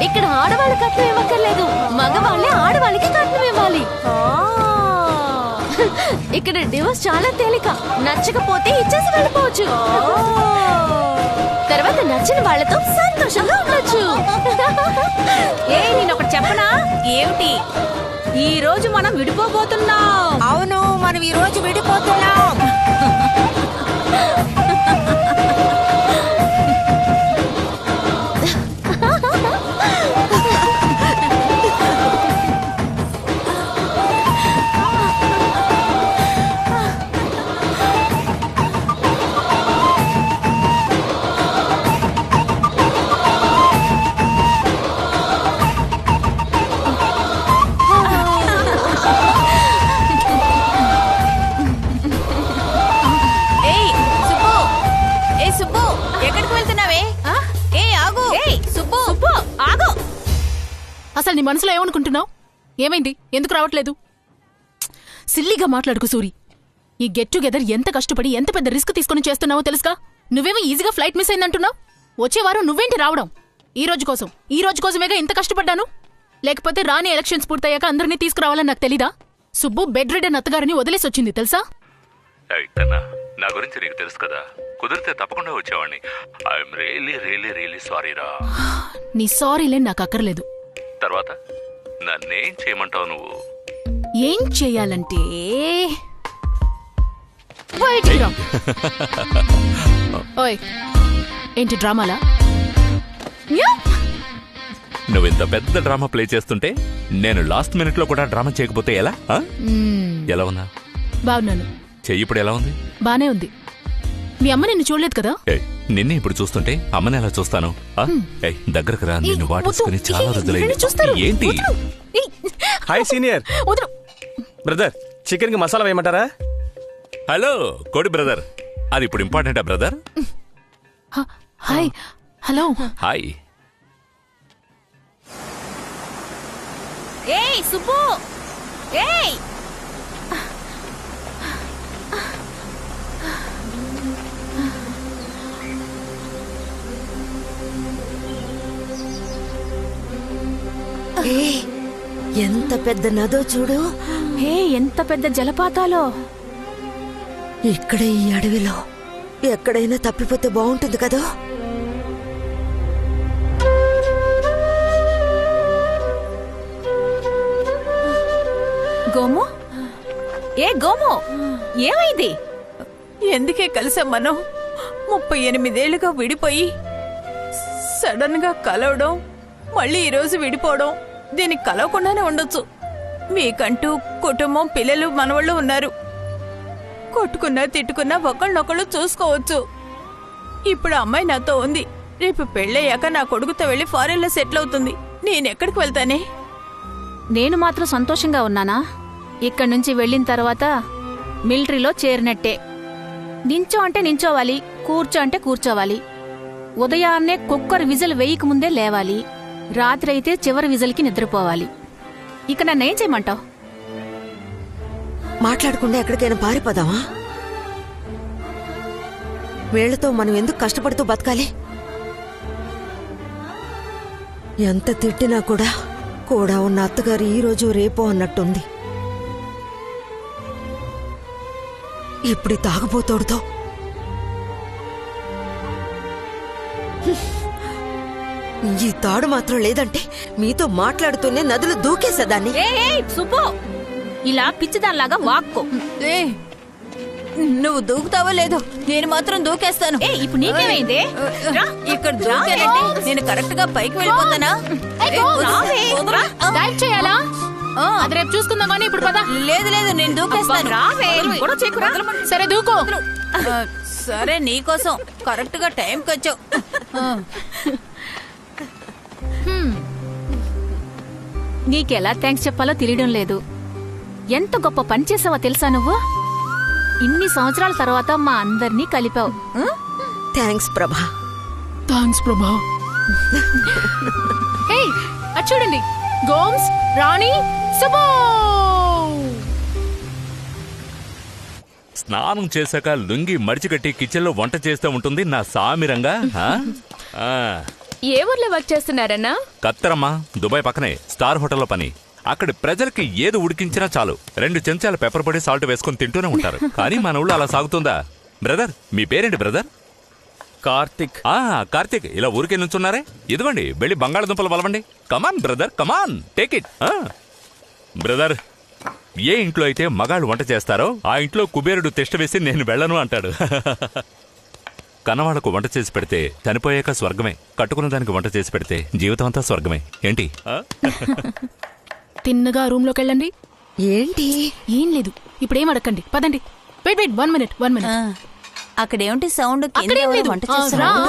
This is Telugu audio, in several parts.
ఇక్కడ ఆడవాళ్ళ కట్నం ఇవ్వక్కర్లేదు, మగవాళ్ళే ఆడవాళ్ళకి కట్నం ఇవ్వాలి. ఇక్కడ డివోర్స్ చాలా తేలిక, నచ్చకపోతే ఇచ్చేసి వెళ్ళిపోవచ్చు. తర్వాత నచ్చిన వాళ్ళతో సంతోషంగా ఉండొచ్చు. నేను ఒకటి చెప్పనా? ఏమిటి? ఈ రోజు మనం విడిపోబోతున్నాం. అవును, మనం ఈ రోజు విడిపోతున్నాం. అసలు నీ మనసులో ఏమనుకుంటున్నావు? ఏమైంది? ఎందుకు రావట్లేదు? సిల్లిగా మాట్లాడుకు సూరి. ఈ గెట్ టుగెదర్ ఎంత కష్టపడి ఎంత పెద్ద రిస్క్ తీసుకుని చేస్తున్నావో తెలుసుగా. నువ్వేమో ఈజీగా ఫ్లైట్ మిస్ అయిందంటున్నావు. వచ్చే వారం నువ్వేంటి రావడం? ఈ రోజు కోసమేగా ఇంత కష్టపడ్డాను. లేకపోతే రాని ఎలక్షన్స్ పూర్తయ్యాక అందరినీ తీసుకురావాలని నాకు తెలీదా? సుబ్బు బెడ్ రెడ్ అత్తగారిని వదిలేసి వచ్చింది తెలుసా? నా గురించి నీకు తెలుసు కదా, కుదిరితే తప్పకుండా వచ్చేవాడిని. I'm really really really sorry రా. నీ సారీలే నాకు అక్కర్లేదు. తర్వాత నన్నేం చేయమంటావు నువ్వు? ఏం చెయ్యాలంటే ఓయ్, ఏంటి డ్రామాలా? నువ్వు ఇంత పెద్ద డ్రామా ప్లే చేస్తుంటే నేను లాస్ట్ మినిట్ లో కూడా డ్రామా చేయకపోతే ఎలా? ఎలా ఉన్నా? బాగున్నాను. చెయ్యి ఇప్పుడు ఎలా ఉంది? బానే ఉంది. మీ అమ్మ నిన్ను చూడలేదు కదా? నిన్నే ఇప్పుడు చూస్తుంటే అమ్మని ఎలా చూస్తాను? దగ్గరకు రా, నిన్ను వాటేసుకుని చాలా రోజులైంది. ఏంటి? హాయ్ సీనియర్ బ్రదర్, చికెన్ కి మసాలా వేయమంటారా? హలో కోడి బ్రదర్, అది ఇప్పుడు ఇంపార్టెంటా బ్రదర్? హాయ్. హలో. హాయ్. ఏయ్ సుబ్బు, ఏయ్ ఎంత పెద్ద నదో చూడు. ఎంత పెద్ద జలపాతాలో. ఇక్కడ ఈ అడవిలో ఎక్కడైనా తప్పిపోతే బాగుంటుంది కదా. గోము, గోము, ఏమైంది? ఎందుకే కలిసాం మనం? 38 ఏళ్లుగా విడిపోయి సడన్ గా కలవడం, మళ్ళీ ఈరోజు విడిపోవడం. దీనికి కలవకుండానే ఉండొచ్చు. మీకంటూ కుటుంబం, పిల్లలు, మనవాళ్ళు ఉన్నారు. కొట్టుకున్నా తిట్టుకున్నా ఒకళ్ళనొకళ్ళు చూసుకోవచ్చు. ఇప్పుడు అమ్మాయి నాతో ఉంది. రేపు పెళ్ళయ్యాక నా కొడుకుతో వెళ్లి ఫారెన్ లో సెటిల్ అవుతుంది. నేనెక్కడికి వెళ్తానే? నేను మాత్రం సంతోషంగా ఉన్నానా? ఇక్కడి నుంచి వెళ్ళిన తర్వాత మిలిటరీలో చేరినట్టే. నించో అంటే నించోవాలి, కూర్చో అంటే కూర్చోవాలి. ఉదయాన్నే కుక్కర్ విజిల్ వేయక ముందే లేవాలి. రాత్రి అయితే చివరి విజిల్కి నిద్రపోవాలి. ఇక నన్నేం చేయమంటావు? మాట్లాడకుండా ఎక్కడికైనా పారిపోదామా? వీళ్లతో మనం ఎందుకు కష్టపడుతూ బతకాలి? ఎంత తిట్టినా కూడా ఉన్న అత్తగారు ఈ రోజు రేపో అన్నట్టుంది. ఇప్పుడు తాగబోతోడుతో ఈ తాడు మాత్రం లేదంటే మీతో మాట్లాడుతూనే నదులు దూకేసేదాన్ని. సుబ్బు, ఇలా పిచ్చిదానిలాగా వాక్కో. నువ్వు దూకుతావో లేదో, నేను మాత్రం దూకేస్తాను. ఇప్పుడు నీకేమైంది? ఇక్కడ దూకానంటే నేను కరెక్ట్ గా పైకి వెళ్ళిపోతానా? చేయాలా? అది రేపు చూసుకుందాం కానీ ఇప్పుడు పద. లేదు లేదు, నేను దూకేస్తాను. సరే దూకో. సరే, నీకోసం కరెక్ట్ గా టైంకి వచ్చావు. నీకెలా థ్యాంక్స్ చెప్పాలో తెలియడం లేదు. ఎంత గొప్ప పని చేసావో తెలుసా నువ్వు? ఇన్ని సంవత్సరాల తర్వాత మా అందరినీ కలిపావు. థ్యాంక్స్ ప్రభా. అది చూడండి, గోమ్స్, రాణి, సుబ్బు. స్నానం చేశాక లుంగి మడిచికట్టి కిచెన్ లో వంట చేస్తూ ఉంటుంది నా సామిరంగా. ఏ ఊర్లో వర్క్ చేస్తున్నారన్నా? కత్తరమ్మా, దుబాయ్ పక్కనే స్టార్ హోటల్లో పని. అక్కడి ప్రజలకి ఏది ఉడికించినా చాలు 2 చెంచాల పెప్పర్ పొడి సాల్ట్ వేసుకుని తింటూనే ఉంటారు. కానీ మన ఊళ్ళో అలా సాగుతుందా? బ్రదర్, మీ పేరేంటి బ్రదర్? కార్తిక్. కార్తిక్, ఇలా ఊరికే నుంచున్నారే? ఇదిగోండి, వెళ్ళి బంగాళదుంపలు బలవండి. Come on brother, come on, take it. Brother, ఏ ఇంట్లో అయితే మగాళ్ళు వంట చేస్తారో ఆ ఇంట్లో కుబేరుడు తిష్ట వేసి నేను వెళ్ళను అంటాడు. కన్నవాళ్లకు వంట చేసి పెడితే చనిపోయాక స్వర్గమే, కట్టుకున్న దానికి వంట చేసి పెడితే జీవితం అంతా స్వర్గమే. ఏంటి? తిన్నగా రూమ్ లోకి వెళ్ళండి. ఏంటి? ఏం లేదు, ఇప్పుడేం అడగండి, పదండి. Wait 1 minute. అక్కడేమిటి సౌండ్? అక్కడేం లేదు.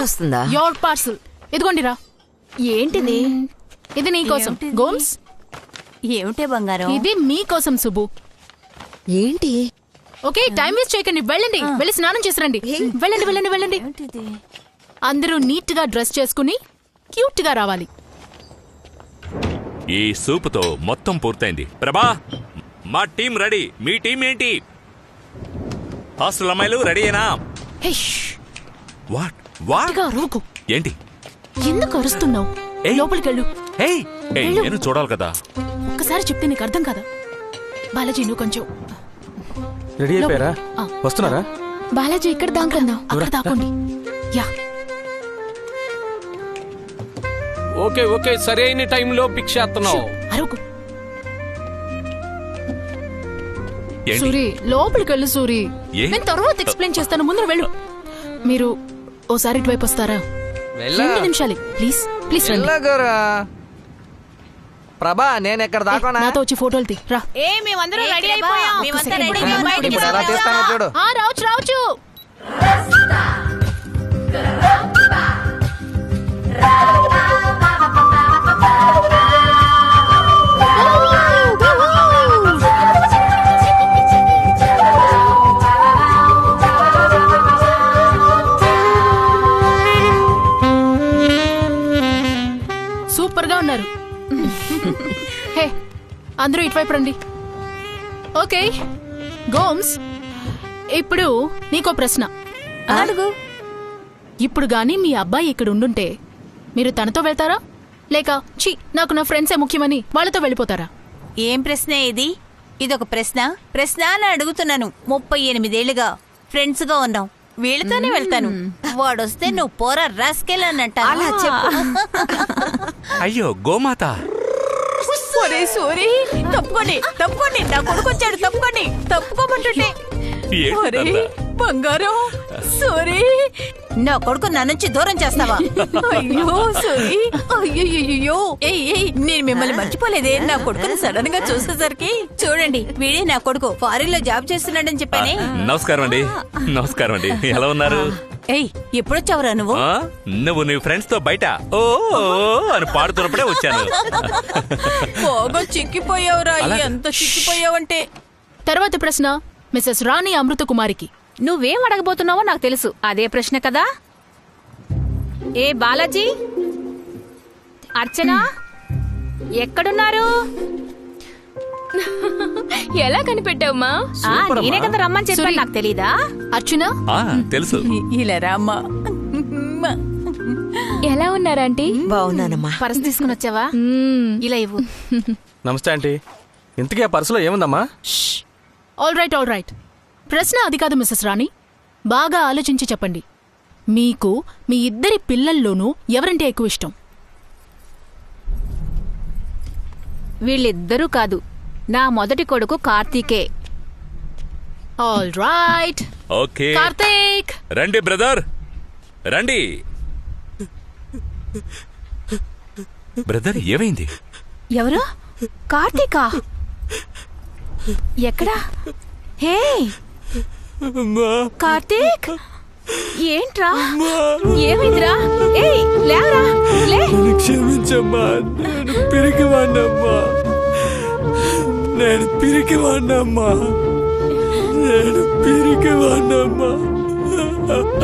వస్తుందా? యోర్ పార్సల్ ఇదిగోండి రా. ఏంటిది? ఇది నీకోసం గోమ్స్. ఏమిటే బంగారం? ఇది మీకోసం సుబ్బు. ఏంటి? ఓకే, టైం వేస్ట్ చేయకండి, వెళ్ళండి. వెళ్ళి స్నానం చేసిరండి. వెళ్ళండి వెళ్ళండి వెళ్ళండి. అందరూ నీట్ గా డ్రెస్ చేసుకుని క్యూట్ గా రావాలి. ఈ సూపుతో మొత్తం పూర్తయింది. ప్రభా, మా టీం రెడీ. మీ టీం ఏంటి? హాస్టల్ అమ్మాయిలు రెడీయేనా? What what? రోకు. ఏంటి? ఎందుకు అరుస్తున్నావు? లోపలికెళ్ళు. నేను చూడాలి కదా. ఒక్కసారి చెప్తే నీకు అర్థం కదా. బాలాజీ, నువ్వు కొంచెం రెడీ అయిపోయారా? వస్తున్నారా? బాలాజీ, ఇక్కడ దాంకన్నా అక్కడ దాకోండి. యా, ఓకే ఓకే, సరైన టైంలో పిక్ చేస్తున్నావు. అరకు. సూరి, లోపలికెళ్ళు సూరి. నేను తర్వాత ఎక్స్ప్లెయిన్ చేస్తాను, ముందు వెళ్ళు. మీరు ఓసారి ఇటువైపు వస్తారా? 2 నిమిషాలు ప్లీజ్. ప్లీజ్ రండి. ప్రభా, నేను ఎక్కడ దాకా నాతో వచ్చి ఫోటోలు తీ. రా. మేమందరం రెడీ అయిపోయాం. చూడు. రావచ్చు రావచ్చు. సూపర్ గా ఉన్నారు. హే, అందరూ ఇటువైపు రండి. ఓకే గోమ్స్, ఇప్పుడు నీకో ప్రశ్న అడుగు. ఇప్పుడు గాని మీ అబ్బాయి ఇక్కడ ఉండుంటే మీరు తనతో వెళ్తారా, లేక ఛీ నాకు నా ఫ్రెండ్సే ముఖ్యమని వాళ్ళతో వెళ్ళిపోతారా? ఏం ప్రశ్న ఇది? ఇదొక ప్రశ్న అని అడుగుతున్నాను. 38 ఏళ్లుగా ఫ్రెండ్స్ గా ఉన్నాం, వీళ్ళతోనే వెళ్తాను. వాడొస్తే నువ్వు పోరా రాస్కెల్ అన్నట్ట. అలా చెప్పు. అయ్యో గోమాత. సోరీ, తప్పుకోండి తప్పుకోండి. నా కొడుకు వచ్చాడు, తప్పుకోండి. తప్పుకోమంటుంటే బంగారం. సారీ, నా కొడుకు నా నుంచి దూరం చేస్తావా? అయ్యో సారీ. అయ్యో, నేను మిమ్మల్ని మర్చిపోలేదే. నా కొడుకుని సడన్ గా చూసేసరికి చూడండి, వీడే నా కొడుకు, ఫారిన్ లో జాబ్ చేస్తున్నాడని చెప్పానే. నమస్కారం అండి. నమస్కారం అండి, ఎలా ఉన్నారు? ఎప్పుడొచ్చావురా నువ్వు? నువ్వు నీ ఫ్రెండ్స్ తో బయట ఓ అని పాడుతున్నప్పుడే వచ్చాను. బాగా చిక్కిపోయావురా. ఎంత చిక్కిపోయావంటే. తర్వాత ప్రశ్న మిసెస్ రాణి అమృత కుమారికి. నువ్వేం అడగబోతున్నావో నాకు తెలుసు. అదే ప్రశ్న కదా. ఏ బాలాజీ, అర్చన ఎక్కడున్నారు? ఎలా కనిపెట్టావమ్మా? నేనే కదా రమ్మని చెప్పాను, నాకు తెలీదా? అర్చన తెలుసు. ఇలా రామ్మా. ఎలా ఉన్నారంటీ? బాగున్నానమ్మా. పర్స్ తీసుకుని వచ్చావా? ఇలా ఇవ్వు. నమస్తే ఆంటీ. ఇంతకీ ఆ పర్సులో ఏముందమ్మా? All right. ప్రశ్న అది కాదు మిసెస్ రాణి. బాగా ఆలోచించి చెప్పండి. మీకు మీ ఇద్దరి పిల్లల్లోనూ ఎవరంటే ఎక్కువ ఇష్టం? వీళ్ళిద్దరూ కాదు, నా మొదటి కొడుకు కార్తీకే. All right. ఓకే కార్తీక్, రండి బ్రదర్, రండి. బ్రదర్, ఏమైంది? ఎవరు? కార్తీకా? ఎక్కడా? హే కార్తీక్, ఏంట్రా? ఏమైందిరా? ఏయ్ లేవరా, లే. క్షమించమ్మా, నేను పిరికివాణ్ణమ్మా.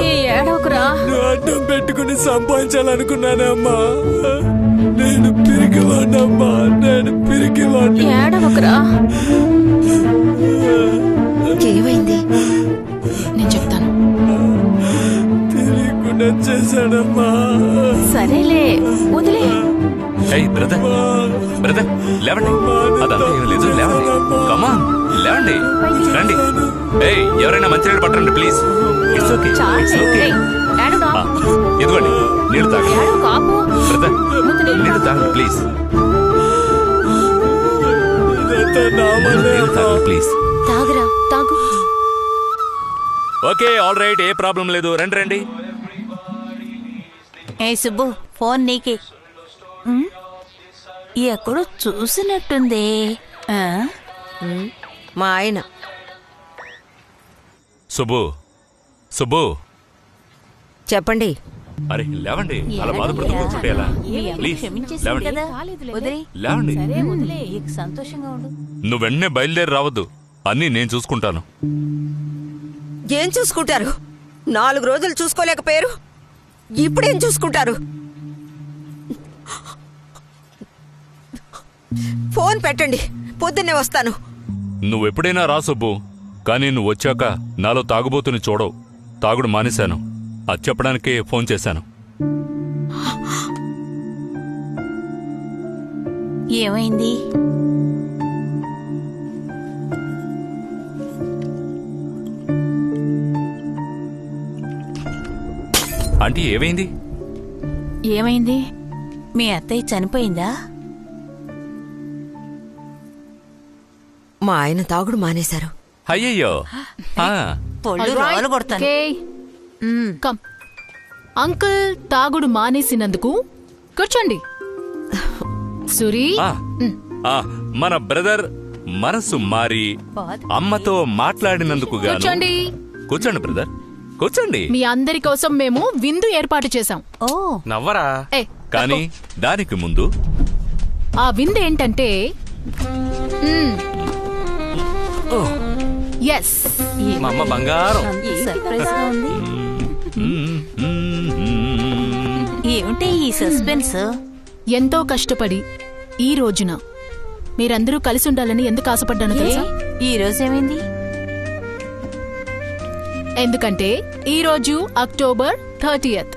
ఏడవకురా. నువ్వు అడ్డం పెట్టుకుని సంపాదించాలనుకున్నానమ్మా. నేను పిరికివాణ్ణమ్మా. ఏడవకురా. ఏమైంది? నేను చెప్తాను. తెలియకుండా చేశాడమ్మా. సరేలే వదిలే. ఏయ్ బ్రదర్ బ్రదర్ లేవండి, అదంతా ఏం లేదు, లేవండి, కమాన్ లేవండి, రండి. ఏయ్ ఎవరైనా మంచినీళ్ళు పట్టండి please. It's okay, it's okay. ఏడునా? ఇదిగోండి నీళ్ళు తాగండి. ఏడు కాపు. బ్రదర్ నీళ్ళు తాగండి ప్లీజ్, నీళ్ళు తాగండి ప్లీజ్. తాగురా తాగు. ఓకే ఆల్ రైట్, ఏ ప్రాబ్లం లేదు, రండి రండి. ఏ సుబ్బు, ఫోన్ నీకే. ఎక్కడో చూసినట్టుంది. ఆ? మా ఆయన. సుబ్బు సుబ్బు, చెప్పండి. అరే లేవండి, అలా బాధపడుతూ కూర్చుంటే ఎలా? ప్లీజ్ లేవండి, లేవండి. సంతోషంగా ఉండు. నువ్వు వెంటనే బయలుదేరి రావద్దు, అన్నీ నేను చూసుకుంటాను. ఏం చూసుకుంటారు? 4 రోజులు చూసుకోలేకపోయారు, ఇప్పుడేం చూసుకుంటారు? ఫోన్ పెట్టండి, పొద్దున్నే వస్తాను. నువ్వెప్పుడైనా రా సుబ్బు, కానీ నువ్వు వచ్చాక నాలో తాగుబోతుని చూడవు. తాగుడు మానేశాను, అది చెప్పడానికే ఫోన్ చేశాను. ఏమైంది? ఆంటీ ఏమైంది? ఏమైంది? మీ అత్తయ్య చనిపోయిందా? మా ఆయన తాగుడు మానేశారు. అయ్యయ్యో, ఆ, పొళ్ళు రాళ్ళు కొడతాను. ఓకే. కమ్. అంకుల్ తాగుడు మానేసినందుకు కూర్చోండి. సురీ, ఆ, ఆ, మన బ్రదర్ మనసు మారి అమ్మతో మాట్లాడినందుకు గాను కూర్చోండి. కూర్చోండి బ్రదర్, కూర్చోండి. మీ అందరి కోసం మేము విందు ఏర్పాటు చేశాం. ఓ, నవ్వరా. ఏ, కానీ దానికి ముందు ఆ విందు ఏంటంటే ఎస్, మా అమ్మ బంగారం. సర్ప్రైజ్ గా ఉంది. ఏమిటి ఈ సస్పెన్స్? ఎంతో కష్టపడి ఈ రోజున మీరందరూ కలిసి ఉండాలని ఎందుకు ఆశపడ్డానో తెలుసా? ఈ రోజు ఏమైంది? ఎందుకంటే ఈ రోజు అక్టోబర్ 30th.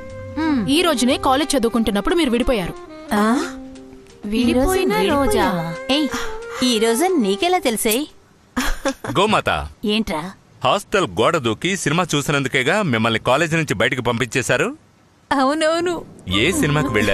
ఈ రోజునే కాలేజ్ చదువుకుంటున్నప్పుడు మీరు విడిపోయారు. విడిపోయిన రోజా? ఏయ్, ఈ రోజు నీకెలా తెలిసే? గోమాత, ఏంట్రా? హాస్టల్ గోడ దూకి సినిమా చూసినందుకేగా మిమ్మల్ని కాలేజీ నుంచి బయటకు పంపించేశారు. అవునవును. ఏ సినిమాకి వెళ్ళారు?